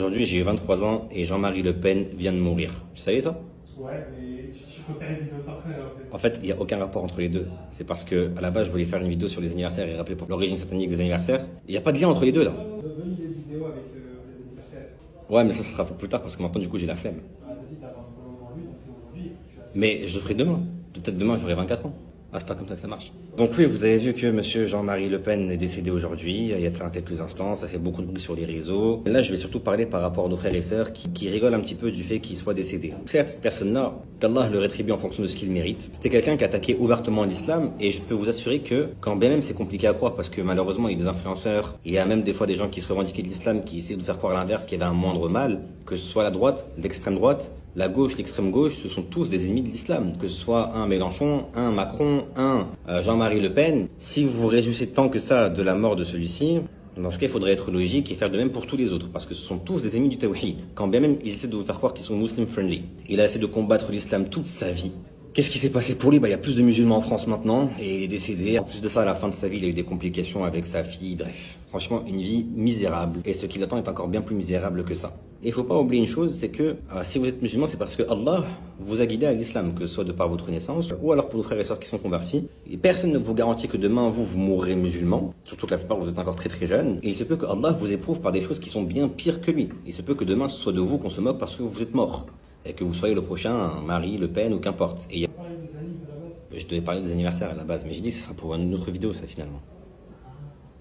Aujourd'hui, j'ai 23 ans et Jean-Marie Le Pen vient de mourir. Tu savais ça? Ouais, mais tu peux faire une vidéo sans après, en fait. En fait, il n'y a aucun rapport entre les deux. C'est parce que, à la base, je voulais faire une vidéo sur les anniversaires et rappeler pour l'origine satanique des anniversaires. Il n'y a pas de lien entre les deux, là. Non, non, donne des vidéos avec les anniversaires. Ouais, mais ça sera pour plus tard parce que maintenant, du coup, j'ai la flemme. Ah, t'as dit t'as 23 ans aujourd'hui, donc c'est aujourd'hui, il faut que tu fasses. Mais je le ferai demain. Peut-être demain, j'aurai 24 ans. Ah, c'est pas comme ça que ça marche. Donc oui, vous avez vu que monsieur Jean-Marie Le Pen est décédé aujourd'hui, il y a de ça quelques instants, ça fait beaucoup de bruit sur les réseaux. Là, je vais surtout parler par rapport à nos frères et sœurs qui rigolent un petit peu du fait qu'il soit décédé. Certes, cette personne-là, qu'Allah le rétribue en fonction de ce qu'il mérite. C'était quelqu'un qui attaquait ouvertement l'islam et je peux vous assurer que, quand bien même c'est compliqué à croire parce que malheureusement il y a des influenceurs, il y a même des fois des gens qui se revendiquaient de l'islam qui essaient de faire croire l'inverse, qu'il y avait un moindre mal, que ce soit la droite, l'extrême droite, la gauche, l'extrême gauche, ce sont tous des ennemis de l'islam. Que ce soit un Mélenchon, un Macron, un Jean-Marie Le Pen. Si vous vous réjouissez tant que ça de la mort de celui-ci, dans ce cas, il faudrait être logique et faire de même pour tous les autres, parce que ce sont tous des ennemis du tawhid. Quand bien même ils essaient de vous faire croire qu'ils sont muslim friendly. Il a essayé de combattre l'islam toute sa vie. Qu'est-ce qui s'est passé pour lui? Il y a plus de musulmans en France maintenant et il est décédé. En plus de ça, à la fin de sa vie, il a eu des complications avec sa fille. Bref, franchement, une vie misérable. Et ce qui l'attend est encore bien plus misérable que ça. Et il faut pas oublier une chose, c'est que si vous êtes musulman, c'est parce que Allah vous a guidé à l'islam, que ce soit de par votre naissance ou alors pour nos frères et sœurs qui sont convertis. Et personne ne vous garantit que demain, vous mourrez musulman. Surtout que la plupart, vous êtes encore très très jeunes. Et il se peut que Allah vous éprouve par des choses qui sont bien pires que lui. Il se peut que demain, ce soit de vous qu'on se moque parce que vous êtes mort. Et que vous soyez le prochain Marie Le Pen ou qu'importe. Et On parlait des annives à la base. je devais parler des anniversaires à la base, mais j'ai dit que ce sera pour une autre vidéo, ça, finalement.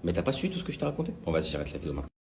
Mais t'as pas suivi tout ce que je t'ai raconté? Bon, vas-y, j'arrête la vidéo maintenant.